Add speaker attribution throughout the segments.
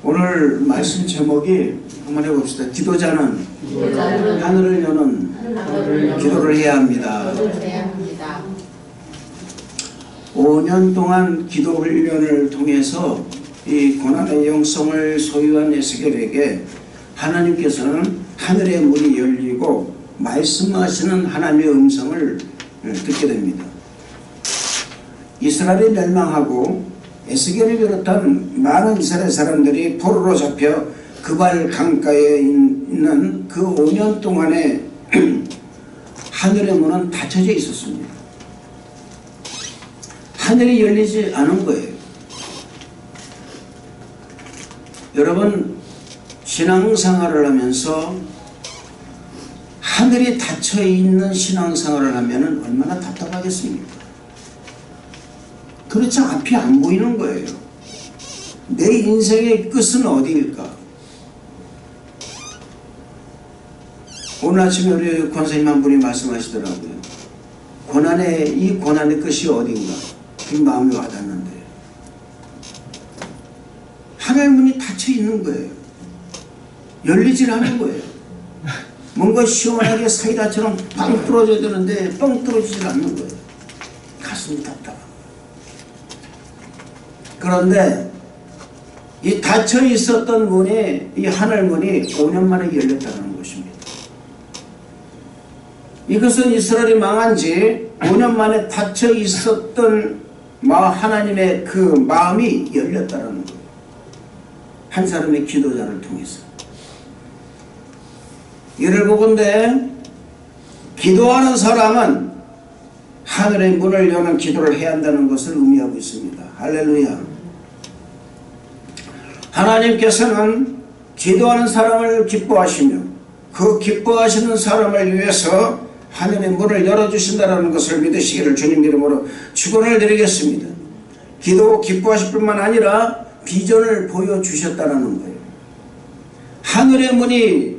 Speaker 1: 오늘 말씀 제목이 한번 해봅시다. 기도자는 하늘을 여는 기도를 해야 합니다. 5년 동안 기도 훈련을 통해서 이 고난의 영성을 소유한 에스겔에게 하나님께서는 하늘의 문이 열리고 말씀하시는 하나님의 음성을 듣게 됩니다. 이스라엘이 멸망하고 에스겔을 비롯한 많은 이스라엘 사람들이 포로로 잡혀 그발 강가에 있는 그 5년 동안에 하늘의 문은 닫혀져 있었습니다. 하늘이 열리지 않은 거예요. 여러분, 신앙생활을 하면서 하늘이 닫혀 있는 신앙생활을 하면 얼마나 답답하겠습니까? 그렇지 앞이 안 보이는 거예요. 내 인생의 끝은 어디일까? 오늘 아침에 우리 권사님 한 분이 말씀하시더라고요. 이 고난의 끝이 어딘가? 그 마음이 와닿는데 하늘 문이 닫혀 있는 거예요. 열리질 않은 거예요. 뭔가 시원하게 사이다처럼 빵 뚫어져야 되는데 뻥 뚫어지질 않는 거예요. 가슴이 답답한 거예요. 그런데 이 닫혀 있었던 문이, 이 하늘 문이 5년 만에 열렸다는 것입니다. 이것은 이스라엘이 망한 지 5년 만에 닫혀 있었던 하나님의 그 마음이 열렸다는 거예요. 한 사람의 기도자를 통해서. 이를 보건대 기도하는 사람은 하늘의 문을 여는 기도를 해야 한다는 것을 의미하고 있습니다. 할렐루야. 하나님께서는 기도하는 사람을 기뻐하시며 그 기뻐하시는 사람을 위해서 하늘의 문을 열어주신다는 것을 믿으시기를 주님 이름으로 축원을 드리겠습니다. 기도 기뻐하실 뿐만 아니라 비전을 보여주셨다는 거예요. 하늘의 문이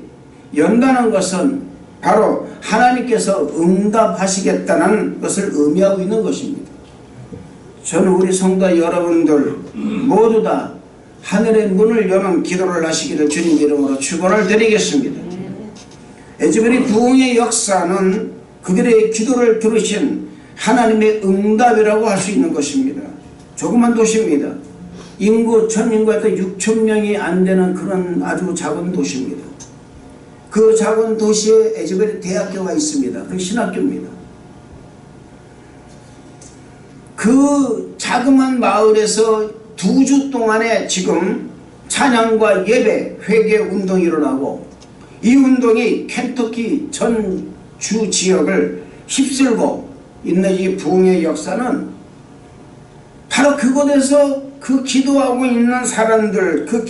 Speaker 1: 연다는 것은 바로 하나님께서 응답하시겠다는 것을 의미하고 있는 것입니다. 저는 우리 성도 여러분들 모두 다 하늘의 문을 여는 기도를 하시기를 주님 이름으로 축원을 드리겠습니다. 에즈벨의 부흥의 역사는 그들의 기도를 들으신 하나님의 응답이라고 할 수 있는 것입니다. 조그만 도시입니다. 인구 전 인구에서 6천 명이 안 되는 그런 아주 작은 도시입니다. 그 작은 도시에 에즈벨의 대학교가 있습니다. 그 신학교입니다. 그 자그마한 마을에서 2주 동안에 지금 찬양과 예배, 회개 운동이 일어나고 이 운동이 켄터키 전 주 지역을 휩쓸고 있는 이 부흥의 역사는 바로 그곳에서 그 기도하고 있는 사람들 그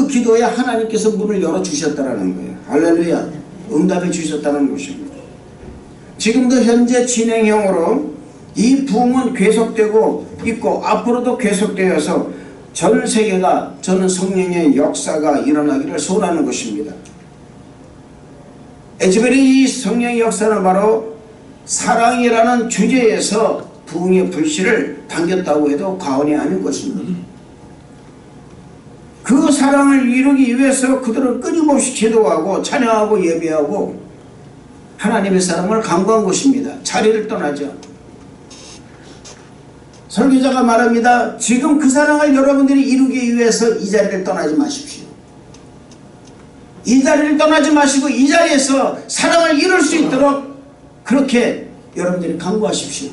Speaker 1: 기도에 하나님께서 문을 열어주셨다는 거예요. 할렐루야. 응답해 주셨다는 것입니다. 지금도 현재 진행형으로 이 부흥은 계속되고 있고 앞으로도 계속되어서 전 세계가 저는 성령의 역사가 일어나기를 소원하는 것입니다. 에즈벨의 이 성령의 역사는 바로 사랑이라는 주제에서 부흥의 불씨를 당겼다고 해도 과언이 아닌 것입니다. 그 사랑을 이루기 위해서 그들은 끊임없이 기도하고 찬양하고 예배하고 하나님의 사랑을 강구한 것입니다. 자리를 떠나지 않고. 설교자가 말합니다. 지금 그 사랑을 여러분들이 이루기 위해서 이 자리를 떠나지 마십시오. 이 자리를 떠나지 마시고 이 자리에서 사랑을 이룰 수 있도록 그렇게 여러분들이 강구하십시오.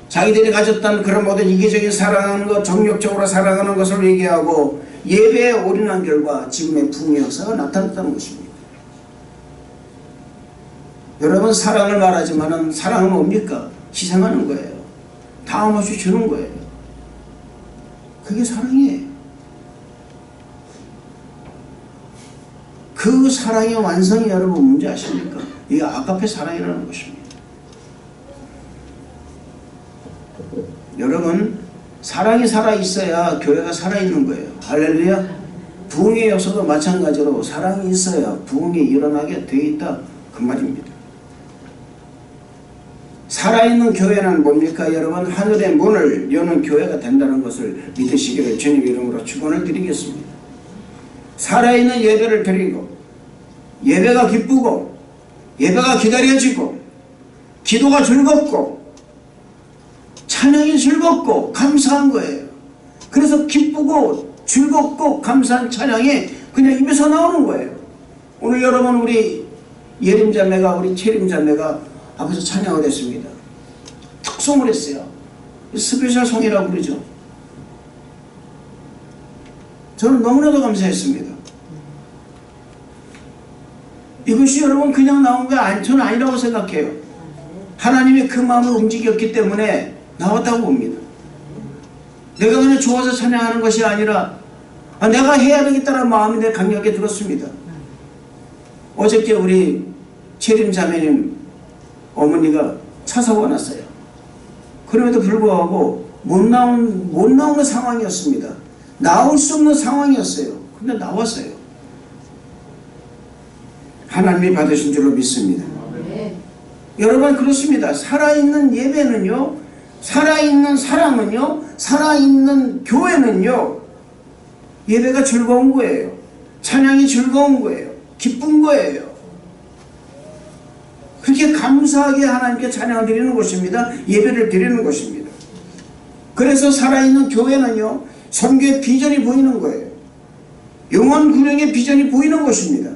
Speaker 1: 자기들이 가졌던 그런 모든 이기적인 사랑하는 것, 정욕적으로 사랑하는 것을 얘기하고 예배에 올인한 결과 지금의 부흥의 역사가 나타났다는 것입니다. 여러분, 사랑을 말하지만은 사랑은 뭡니까? 희생하는 거예요. 다음 없이 주는 거예요. 그게 사랑이에요. 그 사랑의 완성이 여러분 뭔지 아십니까? 이게 아가페 사랑이라는 것입니다. 여러분, 사랑이 살아있어야 교회가 살아있는 거예요. 할렐루야. 부흥의 역사도 마찬가지로 사랑이 있어야 부흥이 일어나게 되어 있다 그 말입니다. 살아있는 교회는 뭡니까? 여러분, 하늘의 문을 여는 교회가 된다는 것을 믿으시기를 주님 이름으로 축원을 드리겠습니다. 살아있는 예배를 드리고 예배가 기쁘고 예배가 기다려지고 기도가 즐겁고 찬양이 즐겁고 감사한 거예요. 그래서 기쁘고 즐겁고 감사한 찬양이 그냥 입에서 나오는 거예요. 오늘 여러분, 우리 예림자매가, 우리 채림자매가 앞에서 찬양을 했습니다. 특송을 했어요. 스페셜 송이라고 그러죠. 저는 너무나도 감사했습니다. 이것이 여러분 그냥 나온 게 저는 아니라고 생각해요. 하나님이 그 마음을 움직였기 때문에 나왔다고 봅니다. 내가 그냥 좋아서 찬양하는 것이 아니라 내가 해야 되겠다는 마음이 내 강력하게 들었습니다. 어저께 우리 채림자매님 어머니가 차 사고가 났어요. 그럼에도 불구하고 못 나오는 상황이었습니다. 나올 수 없는 상황이었어요. 근데 나왔어요. 하나님이 받으신 줄로 믿습니다. 여러분, 그렇습니다. 살아있는 예배는요, 살아있는 사랑은요, 살아있는 교회는요, 예배가 즐거운 거예요. 찬양이 즐거운 거예요. 기쁜 거예요. 그렇게 감사하게 하나님께 찬양을 드리는 것입니다. 예배를 드리는 것입니다. 그래서 살아있는 교회는요, 선교의 비전이 보이는 거예요. 영원 구령의 비전이 보이는 것입니다.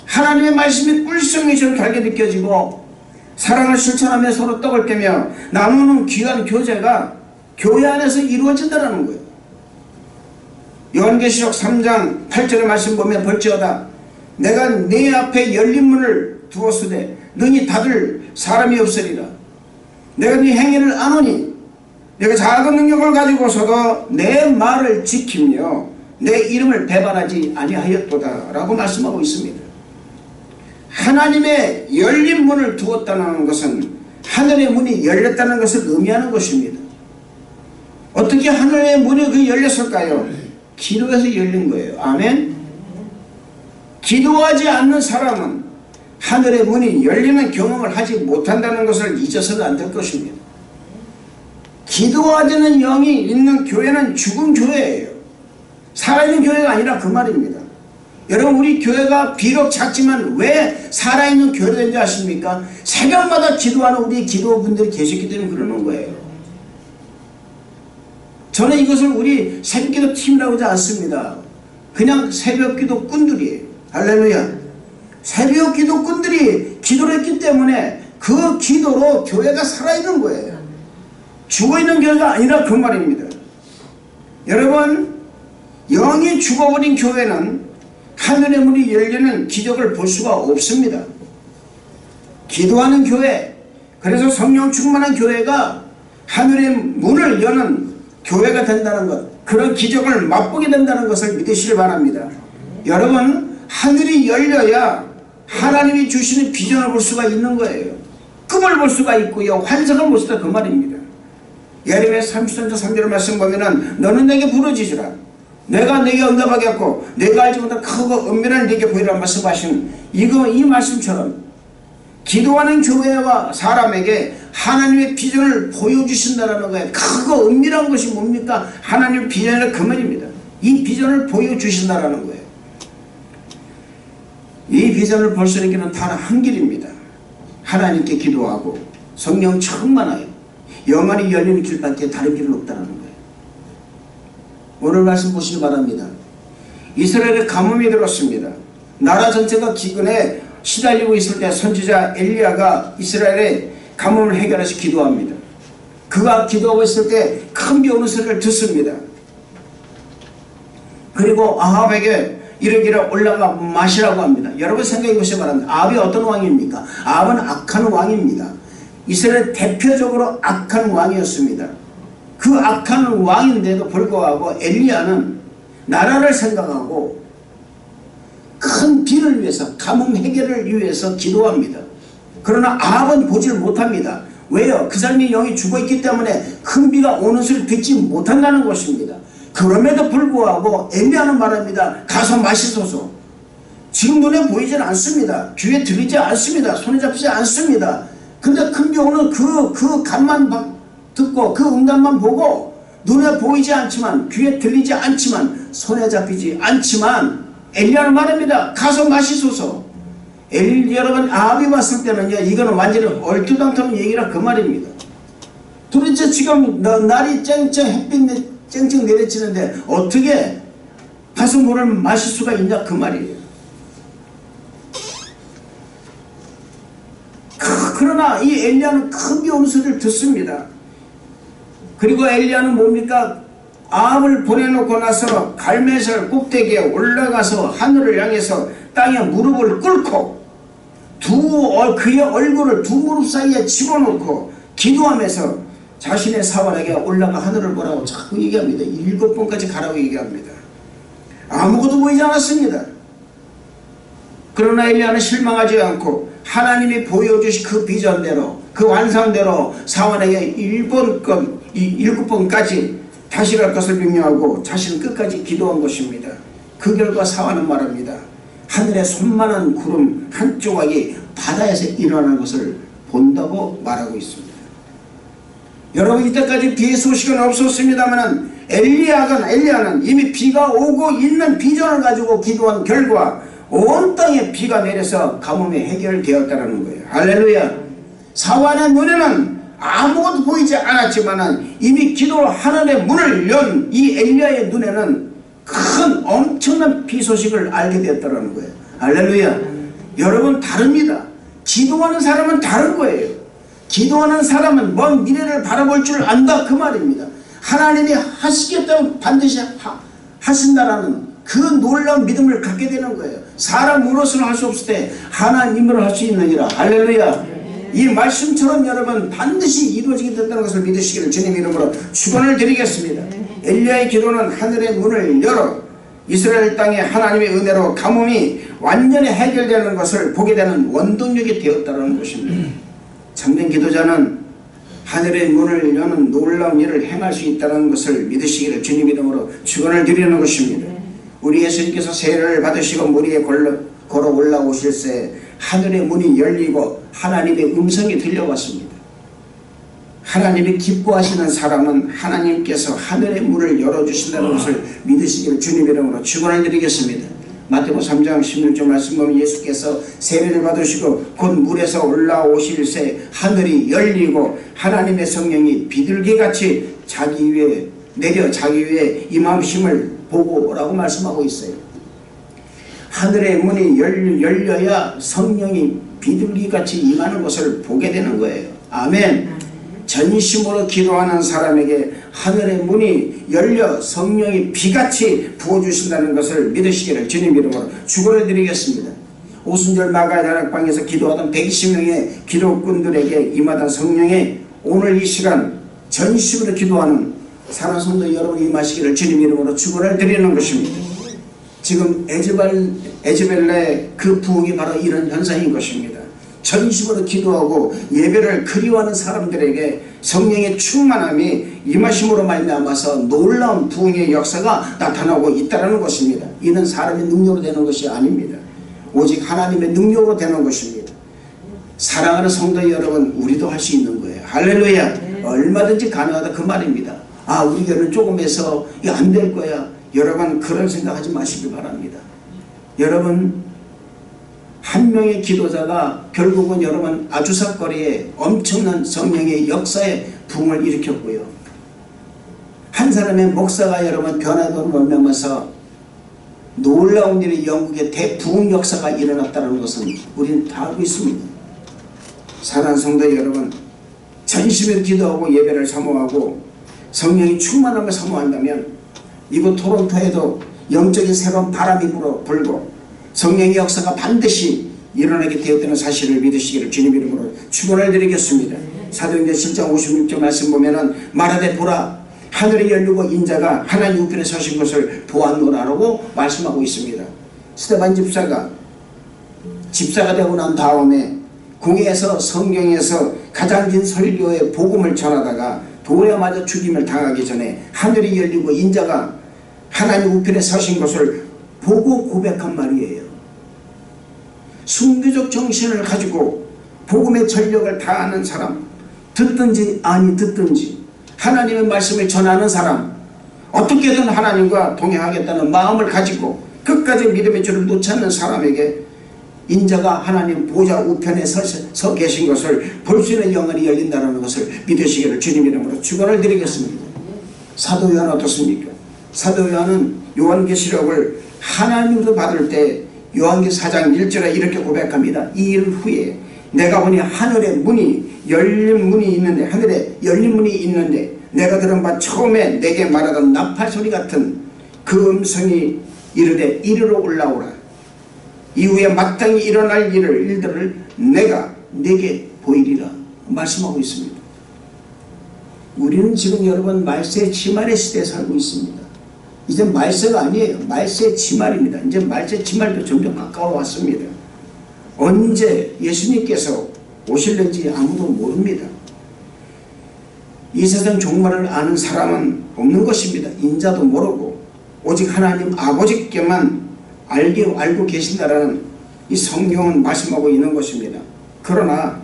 Speaker 1: 하나님의 말씀이 꿀성이처럼 달게 느껴지고 사랑을 실천하며 서로 떡을 떼며 나누는 귀한 교제가 교회 안에서 이루어진다는 거예요. 요한계시록 3장 8절의 말씀 보면 볼지어다 내가 네 앞에 열린 문을 두었으되 너희 닫을 사람이 없으리라. 내가 네 행위를 아노니 내가 작은 능력을 가지고서도 내 말을 지키며 내 이름을 배반하지 아니하였도다 라고 말씀하고 있습니다. 하나님의 열린 문을 두었다는 것은 하늘의 문이 열렸다는 것을 의미하는 것입니다. 어떻게 하늘의 문이 열렸을까요? 기도해서 열린 거예요. 아멘. 기도하지 않는 사람은 하늘의 문이 열리는 경험을 하지 못한다는 것을 잊어서는 안 될 것입니다. 기도하지는 영이 있는 교회는 죽은 교회예요. 살아있는 교회가 아니라 그 말입니다. 여러분, 우리 교회가 비록 작지만 왜 살아있는 교회가 된지 아십니까? 새벽마다 기도하는 우리 기도분들이 계셨기 때문에 그러는 거예요. 저는 이것을 우리 새벽기도 팀이라고 하지 않습니다. 그냥 새벽기도 꾼들이에요. 할렐루야. 새벽기도 꾼들이 기도를 했기 때문에 그 기도로 교회가 살아있는 거예요. 죽어있는 교회가 아니라 그 말입니다. 여러분, 영이 죽어버린 교회는 하늘의 문이 열리는 기적을 볼 수가 없습니다. 기도하는 교회, 그래서 성령 충만한 교회가 하늘의 문을 여는 교회가 된다는 것, 그런 기적을 맛보게 된다는 것을 믿으시길 바랍니다. 여러분, 하늘이 열려야 하나님이 주시는 비전을 볼 수가 있는 거예요. 꿈을 볼 수가 있고요, 환상을 볼 수가 있다, 그 말입니다. 예레미야 33장 3절 말씀 보면은 너는 내게 부르짖으라 내가 내게 응답하겠고 내가 알지 못한 크고 은밀한 내게 보이라 말씀하신 이 말씀처럼 기도하는 교회와 사람에게 하나님의 비전을 보여주신다는 거예요. 크고 은밀한 것이 뭡니까? 하나님의 비전의 그 말입니다. 이 비전을 보여주신다는 거예요. 이 비전을 볼 수 있는 길은 단 한 길입니다. 하나님께 기도하고 성령 충만하여 영안이 열리는 길밖에 다른 길은 없다는 거예요. 오늘 말씀 보시기 바랍니다. 이스라엘에 가뭄이 들었습니다. 나라 전체가 기근에 시달리고 있을 때 선지자 엘리야가 이스라엘의 가뭄을 해결해서 기도합니다. 그가 기도하고 있을 때 큰 비 오는 소리를 듣습니다. 그리고 아합에게 이르기를 올라가 마시라고 합니다. 여러분 생각해 보시기 바랍니다. 아합이 어떤 왕입니까? 아합은 악한 왕입니다. 이스라엘 대표적으로 악한 왕이었습니다. 그 악한 왕인데도 불구하고 엘리야는 나라를 생각하고 큰 비를 위해서, 가뭄 해결을 위해서 기도합니다. 그러나 아합은 보지를 못합니다. 왜요? 그 사람이 영이 죽어있기 때문에 큰 비가 오는 소리를 듣지 못한다는 것입니다. 그럼에도 불구하고 엘리야는 말합니다. 가서 마시소서. 지금 눈에 보이질 않습니다. 귀에 들리지 않습니다. 손에 잡히지 않습니다. 근데 큰 경우는 그 간만 듣고 그 응답만 보고 눈에 보이지 않지만 귀에 들리지 않지만 손에 잡히지 않지만 엘리야는 말합니다. 가서 마시소서. 여러분 아합이 봤을 때는요 이거는 완전히 얼토당토는 얘기라 그 말입니다. 도대체 지금 날이 쨍쨍 햇빛 쨍쨍 내려치는데 어떻게 가서 물을 마실 수가 있냐 그 말이에요. 그러나 이 엘리야는 큰 비오는 소리를 듣습니다. 그리고 엘리야는 뭡니까? 아합을 보내놓고 나서 갈멜살 꼭대기에 올라가서 하늘을 향해서 땅에 무릎을 꿇고 그의 얼굴을 두 무릎 사이에 집어넣고 기도하면서 자신의 사원에게 올라가 하늘을 보라고 자꾸 얘기합니다. 7번까지 가라고 얘기합니다. 아무것도 보이지 않았습니다. 그러나 엘리야는 실망하지 않고 하나님이 보여주신 그 비전대로 그 완성대로 사원에게 7번까지 다시 갈 것을 명령하고 자신은 끝까지 기도한 것입니다. 그 결과 사원은 말합니다. 하늘에 손만한 구름 한 조각이 바다에서 일어나는 것을 본다고 말하고 있습니다. 여러분 이때까지 비의 소식은 없었습니다만 엘리야는 이미 비가 오고 있는 비전을 가지고 기도한 결과 온 땅에 비가 내려서 가뭄이 해결되었다는 거예요. 할렐루야. 사원의 눈에는 아무것도 보이지 않았지만 이미 기도로 하늘의 문을 연 이 엘리야의 눈에는 큰 엄청난 비 소식을 알게 되었다는 거예요. 할렐루야. 여러분 다릅니다. 기도하는 사람은 다른 거예요. 기도하는 사람은 먼 미래를 바라볼 줄 안다 그 말입니다. 하나님이 하시겠다면 반드시 하신다라는 그 놀라운 믿음을 갖게 되는 거예요. 사람으로서는 할 수 없을 때 하나님으로 할 수 있느니라. 할렐루야. 이 말씀처럼 여러분 반드시 이루어지게 된다는 것을 믿으시기를 주님 이름으로 축원을 드리겠습니다. 엘리야의 기도는 하늘의 문을 열어 이스라엘 땅에 하나님의 은혜로 가뭄이 완전히 해결되는 것을 보게 되는 원동력이 되었다는 것입니다. 참된 기도자는 하늘의 문을 여는 놀라운 일을 행할 수 있다는 것을 믿으시기를 주님 이름으로 축원을 드리는 것입니다. 우리 예수님께서 세례를 받으시고 물 위에 걸어 올라오실새 하늘의 문이 열리고 하나님의 음성이 들려왔습니다. 하나님이 기뻐하시는 사람은 하나님께서 하늘의 문을 열어주신다는 것을 믿으시기를 주님 이름으로 축원을 드리겠습니다. 마태복음 3장 16절 말씀 보면 예수께서 세례를 받으시고 곧 물에서 올라오실새 하늘이 열리고 하나님의 성령이 비둘기같이 자기 위에 임하심을 보고라고 말씀하고 있어요. 하늘의 문이 열려야 성령이 비둘기같이 임하는 것을 보게 되는 거예요. 아멘. 전심으로 기도하는 사람에게 하늘의 문이 열려 성령이 비같이 부어주신다는 것을 믿으시기를 주님 이름으로 축원을 드리겠습니다. 오순절 마가의 다락방에서 기도하던 120명의 기도꾼들에게 임하던 성령의 오늘 이 시간 전심으로 기도하는 사랑하는 성도 여러분이 임하시기를 주님 이름으로 축원을 드리는 것입니다. 지금 에즈벨레의 그 부흥이 바로 이런 현상인 것입니다. 전심으로 기도하고 예배를 그리워하는 사람들에게 성령의 충만함이 임하심으로 말미암아서 놀라운 부흥의 역사가 나타나고 있다는 것입니다. 이는 사람의 능력으로 되는 것이 아닙니다. 오직 하나님의 능력으로 되는 것입니다. 사랑하는 성도 여러분, 우리도 할 수 있는 거예요. 할렐루야. 얼마든지 가능하다 그 말입니다. 아, 우리 교회는 조금 해서 이거 안 될 거야. 여러분 그런 생각하지 마시기 바랍니다. 여러분 한 명의 기도자가 결국은 여러분 아주사거리에 엄청난 성령의 역사의 부흥을 일으켰고요. 한 사람의 목사가 여러분 변화도를 멀면서 놀라운 일이 영국의 대부흥 역사가 일어났다는 것은 우리는 다 알고 있습니다. 사랑하는 성도 여러분, 전심으로 기도하고 예배를 사모하고 성령이 충만함을 사모한다면 이곳 토론토에도 영적인 새로운 바람이 불고 성령의 역사가 반드시 일어나게 되었다는 사실을 믿으시기를 주님 이름으로 축원을 드리겠습니다. 사도행전 7장 56절 말씀 보면은 말하되 보라 하늘이 열리고 인자가 하나님 우편에 서신 것을 보았노라라고 말씀하고 있습니다. 스데반 집사가 되고 난 다음에 궁에서 성경에서 가장 긴 설교의 복음을 전하다가 돌에 맞아 죽임을 당하기 전에 하늘이 열리고 인자가 하나님 우편에 서신 것을 보고 고백한 말이에요. 순교적 정신을 가지고 복음의 전력을 다하는 사람, 듣든지 아니 듣든지 하나님의 말씀을 전하는 사람, 어떻게든 하나님과 동행하겠다는 마음을 가지고 끝까지 믿음의 줄을 놓지 않는 사람에게 인자가 하나님 보좌 우편에 서 계신 것을 볼 수 있는 영안이 열린다는 것을 믿으시기를 주님 이름으로 축원을 드리겠습니다. 사도 요한 어떻습니까? 사도 요한은 요한계시록을 하나님으로 받을 때 요한계시록 4장 1절에 이렇게 고백합니다. 이 일 후에 내가 보니 하늘에 문이 열린 문이 있는데, 하늘에 열린 문이 있는데 내가 들은 바 처음에 내게 말하던 나팔 소리 같은 그 음성이 이르되 이리로 올라오라. 이후에 마땅히 일어날 일들을 내가 내게 보이리라 말씀하고 있습니다. 우리는 지금 여러분 말세 지말의 시대에 살고 있습니다. 이제 말세가 아니에요. 말세 지말입니다. 이제 말세 지말도 점점 가까워 왔습니다. 언제 예수님께서 오실는지 아무도 모릅니다. 이 세상 종말을 아는 사람은 없는 것입니다. 인자도 모르고 오직 하나님 아버지께만 알고 계신다라는 이 성경은 말씀하고 있는 것입니다. 그러나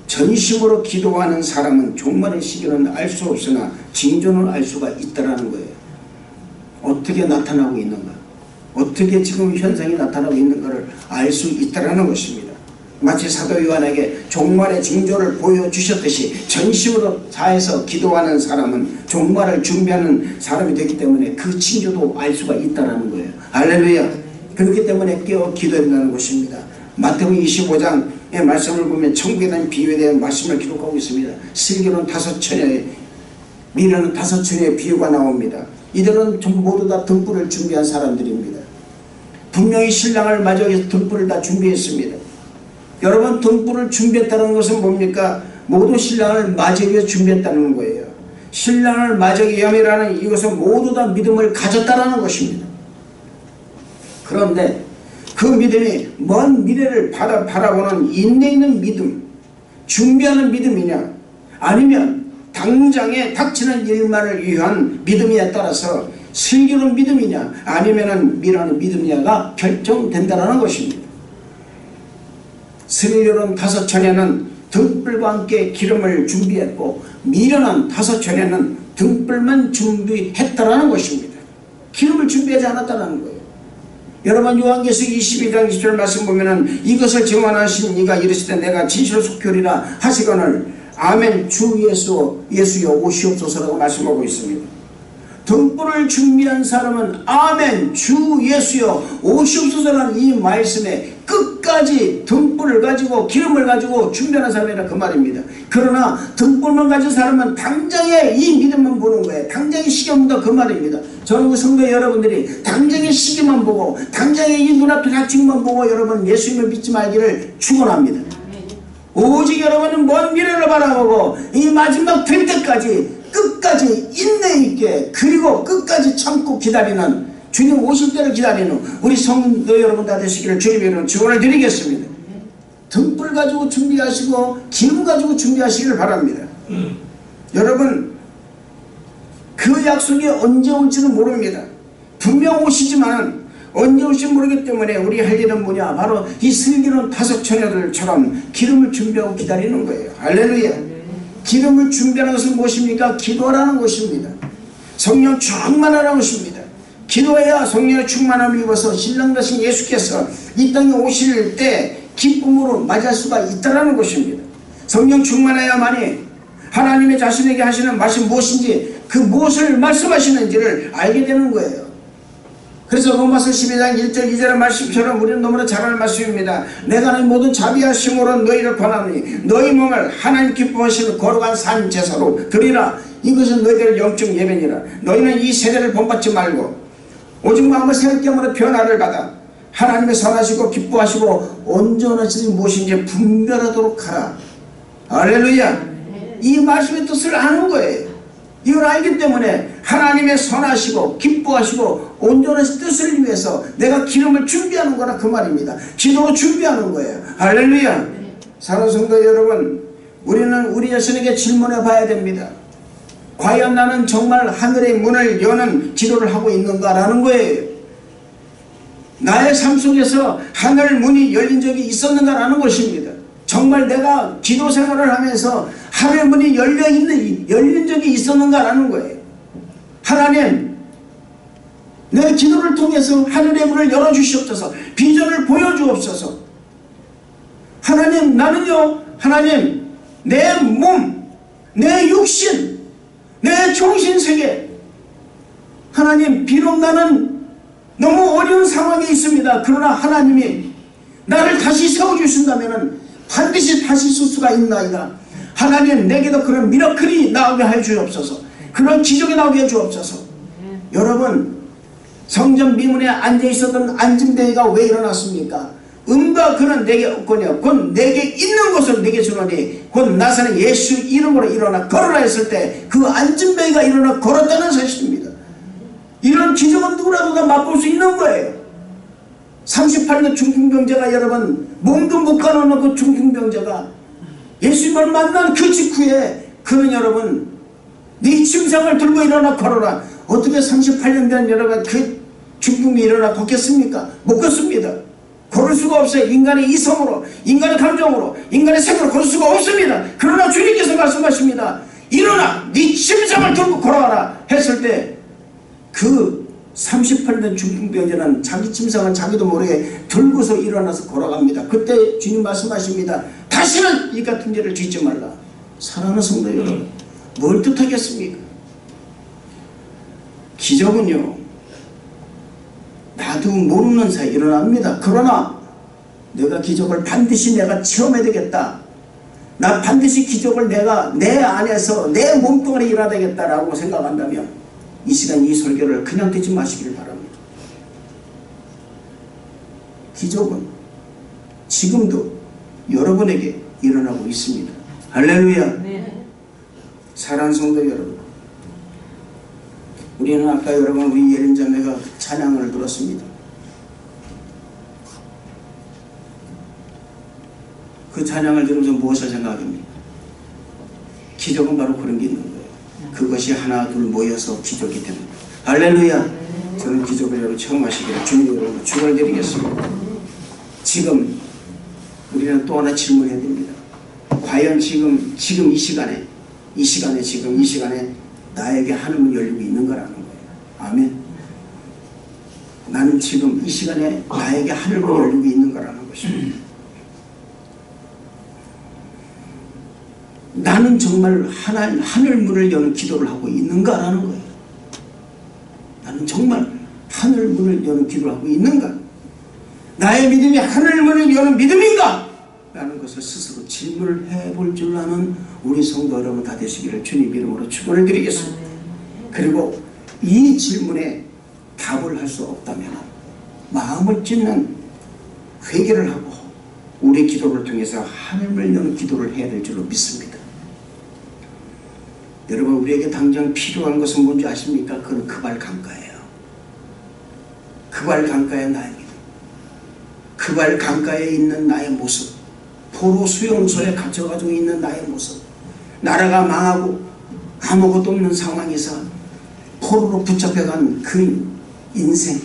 Speaker 1: 전심으로 기도하는 사람은 종말의 시기는 알 수 없으나 징조는 알 수가 있다라는 거예요. 어떻게 나타나고 있는가, 어떻게 지금 현상이 나타나고 있는가를 알 수 있다라는 것입니다. 마치 사도 요한에게 종말의 징조를 보여주셨듯이 전심으로 다해서 기도하는 사람은 종말을 준비하는 사람이 되기 때문에 그 징조도 알 수가 있다라는 거예요. 할렐루야. 그렇기 때문에 깨어 기도해야 된다는 것입니다. 마태복음 25장의 말씀을 보면 천국에 대한 비유에 대한 말씀을 기록하고 있습니다. 슬기로운 5처녀의, 미련은 5처녀의 비유가 나옵니다. 이들은 모두 다 등불을 준비한 사람들입니다. 분명히 신랑을 맞이하기 위해서 등불을 다 준비했습니다. 여러분, 등불을 준비했다는 것은 뭡니까? 모두 신랑을 맞이하기 위해서 준비했다는 거예요. 신랑을 맞이하기 위함이라는 이것은 모두 다 믿음을 가졌다는 것입니다. 그런데 그 믿음이 먼 미래를 바라보는 인내 있는 믿음, 준비하는 믿음이냐, 아니면 당장에 닥치는 일만을 위한 믿음에 따라서 슬기로운 믿음이냐, 아니면 미련한 믿음이냐가 결정된다는 것입니다. 슬기로운 5처녀는 등불과 함께 기름을 준비했고, 미련한 5처녀는 등불만 준비했다라는 것입니다. 기름을 준비하지 않았다는 거예요. 여러분, 요한계시록 22장 20절 말씀 보면은 이것을 증언하신 이가 이르시되 내가 진실로 속결이라 하시거늘 아멘 주 예수여 오시옵소서라고 말씀하고 있습니다. 등불을 준비한 사람은 아멘 주 예수여 오시옵소서라는 이 말씀에 끝까지 등불을 가지고 기름을 가지고 준비하는 사람이라 그 말입니다. 그러나 등불만 가진 사람은 당장에 이 믿음만 보는 거예요. 당장의 시기만 본다 그 말입니다. 저는 그 성도 여러분들이 당장의 시기만 보고 당장의 이 눈앞에 닥친 것만 보고 여러분 예수님을 믿지 말기를 축원합니다. 오직 여러분은 먼 미래를 바라보고 이 마지막 될 때까지 끝까지 인내 있게, 그리고 끝까지 참고 기다리는, 주님 오실 때를 기다리는 우리 성도 여러분 다 되시기를 주님의 이름으로 축원을 드리겠습니다. 등불 가지고 준비하시고 기름 가지고 준비하시기를 바랍니다. 여러분, 그 약속이 언제 올지는 모릅니다. 분명 오시지만 언제 올지 모르기 때문에 우리 할 일은 뭐냐, 바로 이 슬기로운 5처녀들처럼 기름을 준비하고 기다리는 거예요. 할렐루야. 기름을 준비하는 것은 무엇입니까? 기도하라는 것입니다. 성령 충만하라는 것입니다. 기도해야 성령의 충만함을 입어서 신랑 되신 예수께서 이 땅에 오실 때 기쁨으로 맞이할 수가 있다는 것입니다. 성령 충만해야만이 하나님의 자신에게 하시는 말씀 무엇인지, 그 무엇을 말씀하시는지를 알게 되는 거예요. 그래서 로마서 12장 1절 2절의 말씀처럼 우리는 너무나 잘 아는 말씀입니다. 내가 는 모든 자비하심으로 너희를 권하노니 너희 몸을 하나님 기뻐하시는 거룩한 산 제사로 드리라. 이것은 너희들 영적 예배니라. 너희는 이 세대를 본받지 말고 오직 마음을 새롭게 함으로 변화를 받아 하나님의 선하시고 기뻐하시고 온전하신 무엇인지 분별하도록 하라. 할렐루야. 이 말씀의 뜻을 아는 거예요. 이걸 알기 때문에 하나님의 선하시고 기뻐하시고 온전하신 뜻을 위해서 내가 기름을 준비하는 거라 그 말입니다. 기도로 준비하는 거예요. 할렐루야. 사랑하는 성도 여러분, 우리는 우리 자신에게 질문해 봐야 됩니다. 과연 나는 정말 하늘의 문을 여는 기도를 하고 있는가라는 거예요. 나의 삶 속에서 하늘 문이 열린 적이 있었는가라는 것입니다. 정말 내가 기도 생활을 하면서 하늘의 문이 열린 적이 있었는가라는 거예요. 하나님, 내 기도를 통해서 하늘의 문을 열어주시옵소서. 비전을 보여주옵소서. 하나님, 나는요, 하나님, 내 몸, 내 육신, 내 정신세계, 하나님, 비록 나는 너무 어려운 상황에 있습니다. 그러나 하나님이 나를 다시 세워주신다면 반드시 다시 쓸 수가 있나이다. 하나님, 내게도 그런 미라클이 나오게 해 주옵소서. 그런 기적이 나오게 해 주옵소서. 여러분, 성전 미문에 앉아있었던 안진뱅이가 왜 일어났습니까? 음과 그는 내게 없거니와 곧 내게 있는 것을 내게 주노니 곧 나사렛 예수 이름으로 일어나 걸어라 했을 때 그 안진뱅이가 일어나 걸었다는 사실입니다. 이런 기적은 누구라도 다 맛볼 수 있는 거예요. 38년 중풍병자가, 여러분, 몸도 못 가누는 그 중풍병자가 예수님을 만난 그 직후에 그는, 여러분, 네 침상을 들고 일어나 걸어라. 어떻게 38년 된 여러분 그 중풍이 일어나 걷겠습니까? 못 걷습니다. 걸을 수가 없어요. 인간의 이성으로, 인간의 감정으로, 인간의 생각으로 걸을 수가 없습니다. 그러나 주님께서 말씀하십니다. 일어나 네 침상을 들고 걸어와라 했을 때 그 38년 중풍병자는 자기 침상을 자기도 모르게 들고서 일어나서 걸어갑니다. 그때 주님 말씀하십니다. 다시는 이 같은 죄를 짓지 말라. 사랑하는 성도 여러분, 뭘 뜻하겠습니까? 기적은요, 나도 모르는 사이에 일어납니다. 그러나 내가 기적을 반드시 내가 체험해야 되겠다. 나 반드시 기적을 내가 내 안에서 내 몸뚱아리에 일어나야 되겠다라고 생각한다면 이 시간 이 설교를 그냥 듣지 마시기를 바랍니다. 기적은 지금도 여러분에게 일어나고 있습니다. 할렐루야. 네. 사랑하는 성도 여러분, 우리는 아까 여러분 우리 예린자매가 찬양을 들었습니다. 그 찬양을 들으면서 무엇을 생각합니까? 기적은 바로 그런 게 있는 거예요. 그것이 하나 둘 모여서 기적이 되는 거예요. 할렐루야. 저는 기적을 여러분 처음 하시기를 주님 여러분 축원을 드리겠습니다. 지금 우리는 또 하나 질문해야 됩니다. 과연 지금 이 시간에 나에게 하늘문 열리고 있는 거라는 거예요. 아멘. 나는 지금 이 시간에 나에게 하늘문 열리고 있는 거라는 것입니다. 나는 정말 하늘문을 여는 기도를 하고 있는가라는 거예요. 나는 정말 하늘문을 여는 기도를 하고 있는가? 나의 믿음이 하늘문을 여는 믿음인가? 라는 것을 스스로 질문을 해볼 줄 아는 우리 성도 여러분 다 되시기를 주님 이름으로 축원을 드리겠습니다. 그리고 이 질문에 답을 할 수 없다면 마음을 찢는 회개를 하고 우리 기도를 통해서 하늘문을 여는 기도를 해야 될 줄로 믿습니다. 여러분, 우리에게 당장 필요한 것은 뭔지 아십니까? 그건 그발 강가예요. 그발 강가의 나의 믿음, 그발 강가에 있는 나의 모습, 포로 수용소에 갇혀가지고 있는 나의 모습, 나라가 망하고 아무것도 없는 상황에서 포로로 붙잡혀간 그 인생,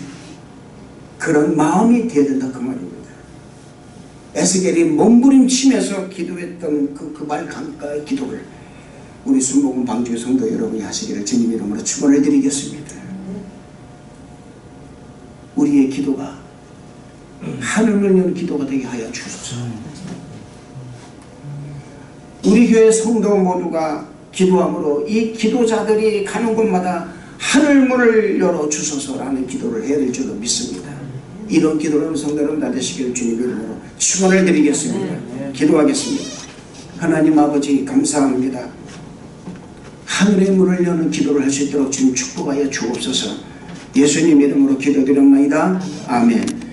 Speaker 1: 그런 마음이 되어야 된다 그 말입니다. 에스겔이 몸부림치면서 기도했던 그 그발 강가의 기도를 우리 순복음 방주의 성도 여러분이 하시기를 주님 이름으로 축원을 드리겠습니다. 우리의 기도가 하늘을 여는 기도가 되게 하여 주소서. 우리 교회 성도 모두가 기도함으로 이 기도자들이 가는 곳마다 하늘문을 열어 주소서라는 기도를 해야 될 줄로 믿습니다. 이런 기도를 성도 여러분 다 되시기를 주님 이름으로 축원을 드리겠습니다. 기도하겠습니다. 하나님 아버지 감사합니다. 하늘의 문을 여는 기도를 할 수 있도록 주님 축복하여 주옵소서. 예수님 이름으로 기도드렸나이다. 아멘.